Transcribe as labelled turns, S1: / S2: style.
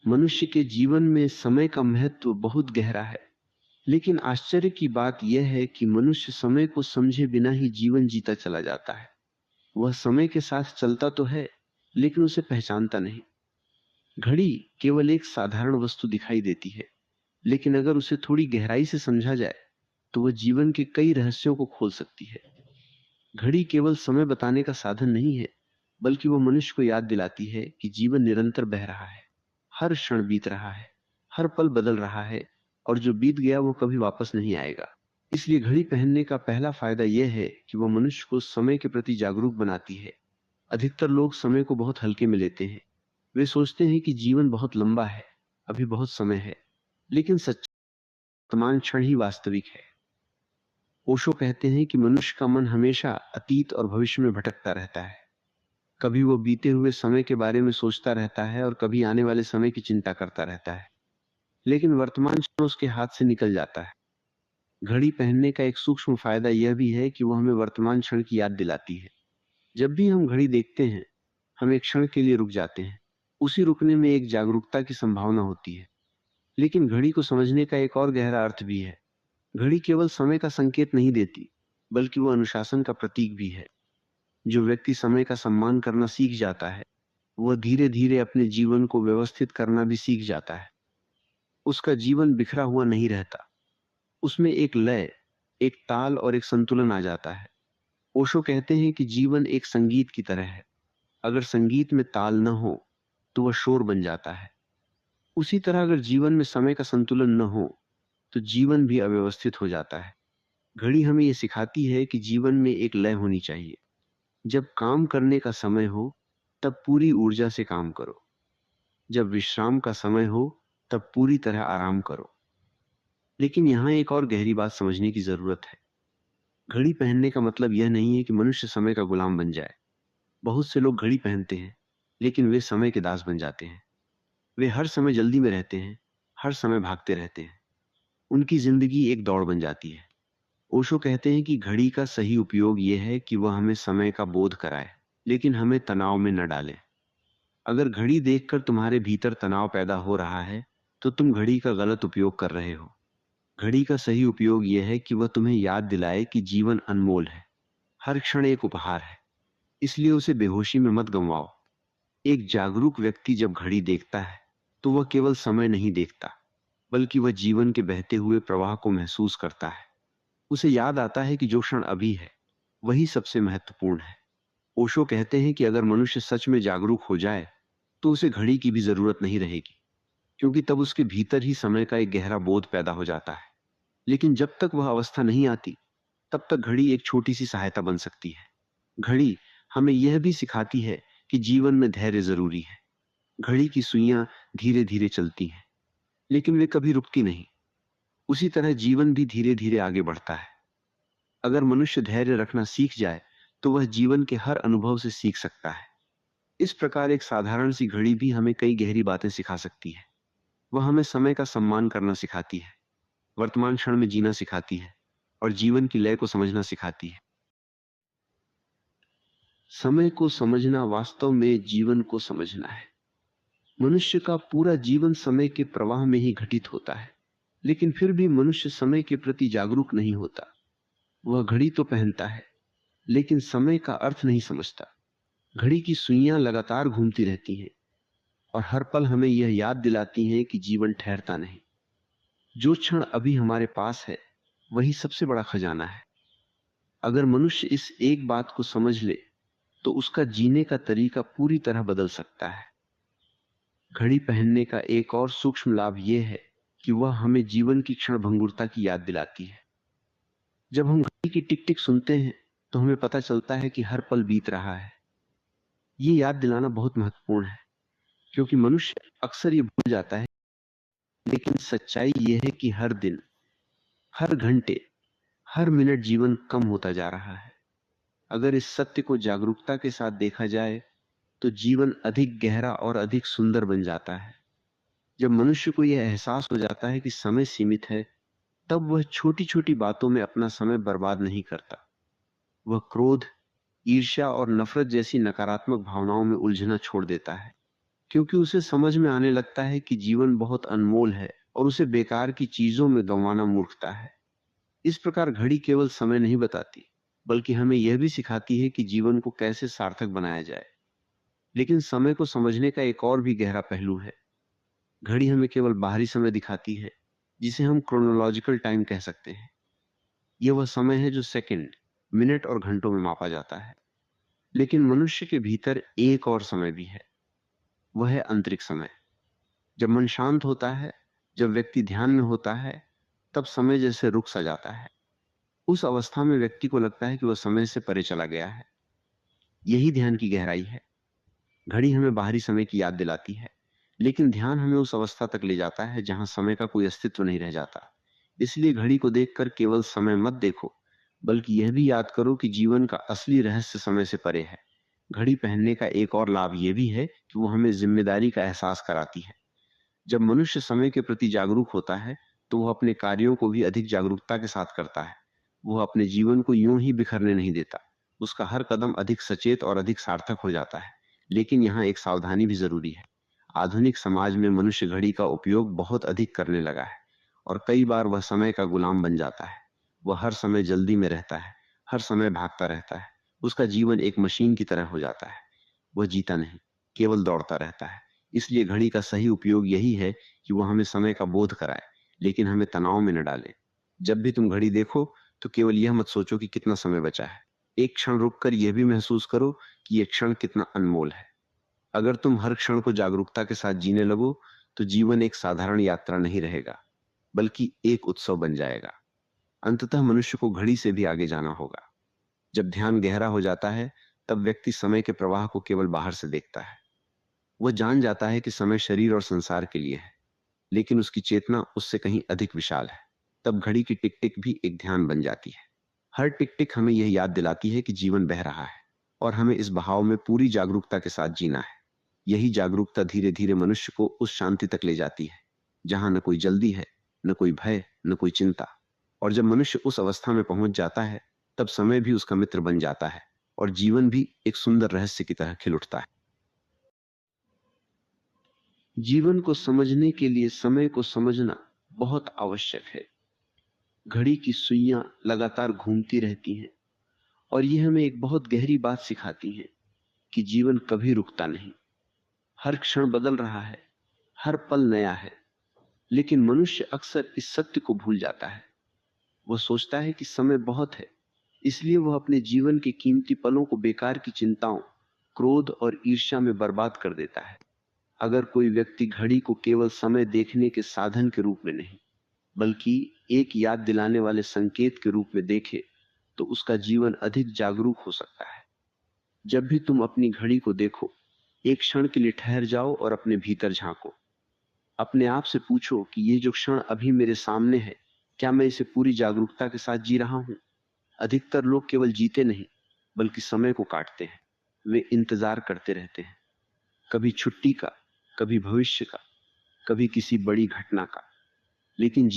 S1: मनुष्य के जीवन में समय का महत्व बहुत गहरा है, लेकिन आश्चर्य की बात यह है कि मनुष्य समय को समझे बिना ही जीवन जीता चला जाता है। वह समय के साथ चलता तो है, लेकिन उसे पहचानता नहीं। घड़ी केवल एक साधारण वस्तु दिखाई देती है, लेकिन अगर उसे थोड़ी गहराई से समझा जाए तो वह जीवन के कई रहस्यों को खोल सकती है। घड़ी केवल समय बताने का साधन नहीं है, बल्कि वह मनुष्य को याद दिलाती है कि जीवन निरंतर बह रहा है, हर क्षण बीत रहा है, हर पल बदल रहा है, और जो बीत गया वो कभी वापस नहीं आएगा। इसलिए घड़ी पहनने का पहला फायदा यह है कि वह मनुष्य को समय के प्रति जागरूक बनाती है। अधिकतर लोग समय को बहुत हल्के में लेते हैं। वे सोचते हैं कि जीवन बहुत लंबा है, अभी बहुत समय है, लेकिन सच वर्तमान क्षण ही वास्तविक है। ओशो कहते हैं कि मनुष्य का मन हमेशा अतीत और भविष्य में भटकता रहता है। कभी वो बीते हुए समय के बारे में सोचता रहता है और कभी आने वाले समय की चिंता करता रहता है, लेकिन वर्तमान क्षण उसके हाथ से निकल जाता है। घड़ी पहनने का एक सूक्ष्म फायदा यह भी है कि वह हमें वर्तमान क्षण की याद दिलाती है। जब भी हम घड़ी देखते हैं, हम एक क्षण के लिए रुक जाते हैं। उसी रुकने में एक जागरूकता की संभावना होती है। लेकिन घड़ी को समझने का एक और गहरा अर्थ भी है। घड़ी केवल समय का संकेत नहीं देती, बल्कि वह अनुशासन का प्रतीक भी है। जो व्यक्ति समय का सम्मान करना सीख जाता है, वह धीरे धीरे अपने जीवन को व्यवस्थित करना भी सीख जाता है। उसका जीवन बिखरा हुआ नहीं रहता, उसमें एक लय, एक ताल और एक संतुलन आ जाता है। ओशो कहते हैं कि जीवन एक संगीत की तरह है। अगर संगीत में ताल न हो तो वह शोर बन जाता है। उसी तरह अगर जीवन में समय का संतुलन न हो तो जीवन भी अव्यवस्थित हो जाता है। घड़ी हमें यह सिखाती है कि जीवन में एक लय होनी चाहिए। जब काम करने का समय हो तब पूरी ऊर्जा से काम करो, जब विश्राम का समय हो तब पूरी तरह आराम करो। लेकिन यहां एक और गहरी बात समझने की जरूरत है। घड़ी पहनने का मतलब यह नहीं है कि मनुष्य समय का गुलाम बन जाए। बहुत से लोग घड़ी पहनते हैं, लेकिन वे समय के दास बन जाते हैं। वे हर समय जल्दी में रहते हैं, हर समय भागते रहते हैं। उनकी जिंदगी एक दौड़ बन जाती है। ओशो कहते हैं कि घड़ी का सही उपयोग यह है कि वह हमें समय का बोध कराए, लेकिन हमें तनाव में न डाले। अगर घड़ी देखकर तुम्हारे भीतर तनाव पैदा हो रहा है, तो तुम घड़ी का गलत उपयोग कर रहे हो। घड़ी का सही उपयोग यह है कि वह तुम्हें याद दिलाए कि जीवन अनमोल है, हर क्षण एक उपहार है, इसलिए उसे बेहोशी में मत गंवाओ। एक जागरूक व्यक्ति जब घड़ी देखता है तो वह केवल समय नहीं देखता, बल्कि वह जीवन के बहते हुए प्रवाह को महसूस करता है। उसे याद आता है कि जो क्षण अभी है वही सबसे महत्वपूर्ण है। ओशो कहते हैं कि अगर मनुष्य सच में जागरूक हो जाए तो उसे घड़ी की भी जरूरत नहीं रहेगी, क्योंकि तब उसके भीतर ही समय का एक गहरा बोध पैदा हो जाता है। लेकिन जब तक वह अवस्था नहीं आती, तब तक घड़ी एक छोटी सी सहायता बन सकती है। घड़ी हमें यह भी सिखाती है कि जीवन में धैर्य जरूरी है। घड़ी की सुइयां धीरे धीरे चलती हैं, लेकिन वे कभी रुकती नहीं। उसी तरह जीवन भी धीरे धीरे आगे बढ़ता है। अगर मनुष्य धैर्य रखना सीख जाए तो वह जीवन के हर अनुभव से सीख सकता है। इस प्रकार एक साधारण सी घड़ी भी हमें कई गहरी बातें सिखा सकती है। वह हमें समय का सम्मान करना सिखाती है, वर्तमान क्षण में जीना सिखाती है, और जीवन की लय को समझना सिखाती है। समय को समझना वास्तव में जीवन को समझना है। मनुष्य का पूरा जीवन समय के प्रवाह में ही घटित होता है, लेकिन फिर भी मनुष्य समय के प्रति जागरूक नहीं होता। वह घड़ी तो पहनता है, लेकिन समय का अर्थ नहीं समझता। घड़ी की सुइयां लगातार घूमती रहती हैं और हर पल हमें यह याद दिलाती हैं कि जीवन ठहरता नहीं। जो क्षण अभी हमारे पास है वही सबसे बड़ा खजाना है। अगर मनुष्य इस एक बात को समझ ले तो उसका जीने का तरीका पूरी तरह बदल सकता है। घड़ी पहनने का एक और सूक्ष्म लाभ यह है कि वह हमें जीवन की क्षण भंगुरता की याद दिलाती है। जब हम घड़ी की टिक टिक सुनते हैं तो हमें पता चलता है कि हर पल बीत रहा है। ये याद दिलाना बहुत महत्वपूर्ण है, क्योंकि मनुष्य अक्सर ये भूल जाता है। लेकिन सच्चाई यह है कि हर दिन, हर घंटे, हर मिनट जीवन कम होता जा रहा है। अगर इस सत्य को जागरूकता के साथ देखा जाए तो जीवन अधिक गहरा और अधिक सुंदर बन जाता है। जब मनुष्य को यह एहसास हो जाता है कि समय सीमित है, तब वह छोटी छोटी बातों में अपना समय बर्बाद नहीं करता। वह क्रोध, ईर्ष्या और नफरत जैसी नकारात्मक भावनाओं में उलझना छोड़ देता है, क्योंकि उसे समझ में आने लगता है कि जीवन बहुत अनमोल है और उसे बेकार की चीजों में गंवाना मूर्खता है। इस प्रकार घड़ी केवल समय नहीं बताती, बल्कि हमें यह भी सिखाती है कि जीवन को कैसे सार्थक बनाया जाए। लेकिन समय को समझने का एक और भी गहरा पहलू है। घड़ी हमें केवल बाहरी समय दिखाती है, जिसे हम क्रोनोलॉजिकल टाइम कह सकते हैं। यह वह समय है जो सेकंड, मिनट और घंटों में मापा जाता है। लेकिन मनुष्य के भीतर एक और समय भी है, वह है आंतरिक समय। जब मन शांत होता है, जब व्यक्ति ध्यान में होता है, तब समय जैसे रुक सा जाता है। उस अवस्था में व्यक्ति को लगता है कि वह समय से परे चला गया है। यही ध्यान की गहराई है। घड़ी हमें बाहरी समय की याद दिलाती है, लेकिन ध्यान हमें उस अवस्था तक ले जाता है जहां समय का कोई अस्तित्व नहीं रह जाता। इसलिए घड़ी को देखकर केवल समय मत देखो, बल्कि यह भी याद करो कि जीवन का असली रहस्य समय से परे है। घड़ी पहनने का एक और लाभ यह भी है कि वो हमें जिम्मेदारी का एहसास कराती है। जब मनुष्य समय के प्रति जागरूक होता है, तो वह अपने कार्यों को भी अधिक जागरूकता के साथ करता है। वह अपने जीवन को यूं ही बिखरने नहीं देता। उसका हर कदम अधिक सचेत और अधिक सार्थक हो जाता है। लेकिन यहाँ एक सावधानी भी जरूरी है। आधुनिक समाज में मनुष्य घड़ी का उपयोग बहुत अधिक करने लगा है और कई बार वह समय का गुलाम बन जाता है। वह हर समय जल्दी में रहता है, हर समय भागता रहता है। उसका जीवन एक मशीन की तरह हो जाता है। वह जीता नहीं, केवल दौड़ता रहता है। इसलिए घड़ी का सही उपयोग यही है कि वह हमें समय का बोध कराए, लेकिन हमें तनाव में न डाले। जब भी तुम घड़ी देखो, तो केवल यह मत सोचो कि कितना समय बचा है। एक क्षण रुककर यह भी महसूस करो कि यह क्षण कितना अनमोल है। अगर तुम हर क्षण को जागरूकता के साथ जीने लगो, तो जीवन एक साधारण यात्रा नहीं रहेगा, बल्कि एक उत्सव बन जाएगा। अंततः मनुष्य को घड़ी से भी आगे जाना होगा। जब ध्यान गहरा हो जाता है, तब व्यक्ति समय के प्रवाह को केवल बाहर से देखता है। वह जान जाता है कि समय शरीर और संसार के लिए है, लेकिन उसकी चेतना उससे कहीं अधिक विशाल है। तब घड़ी की टिक टिक भी एक ध्यान बन जाती है। हर टिक टिक हमें यह याद दिलाती है कि जीवन बह रहा है और हमें इस बहाव में पूरी जागरूकता के साथ जीना है। यही जागरूकता धीरे धीरे मनुष्य को उस शांति तक ले जाती है जहां न कोई जल्दी है, न कोई भय, न कोई चिंता। और जब मनुष्य उस अवस्था में पहुंच जाता है, तब समय भी उसका मित्र बन जाता है और जीवन भी एक सुंदर रहस्य की तरह खिल उठता है। जीवन को समझने के लिए समय को समझना बहुत आवश्यक है। घड़ी की सुइयां लगातार घूमती रहती हैं और यह हमें एक बहुत गहरी बात सिखाती हैं कि जीवन कभी रुकता नहीं। हर क्षण बदल रहा है, हर पल नया है। लेकिन मनुष्य अक्सर इस सत्य को भूल जाता है। वह सोचता है कि समय बहुत है, इसलिए वह अपने जीवन के कीमती पलों को बेकार की चिंताओं, क्रोध और ईर्ष्या में बर्बाद कर देता है। अगर कोई व्यक्ति घड़ी को केवल समय देखने के साधन के रूप में नहीं, बल्कि एक याद दिलाने वाले संकेत के रूप में देखे, तो उसका जीवन अधिक जागरूक हो सकता है। जब भी तुम अपनी घड़ी को देखो, एक क्षण के लिए ठहर जाओ और अपने भीतर झांको। अपने आप से पूछो कि ये जो क्षण अभी मेरे सामने है, क्या मैं इसे पूरी जागरूकता के साथ जी रहा हूं? अधिकतर लोग केवल जीते नहीं, बल्कि समय को काटते हैं। वे इंतजार करते रहते हैं, कभी छुट्टी का, कभी भविष्य का, कभी किसी बड़ी घटना का। लेकिन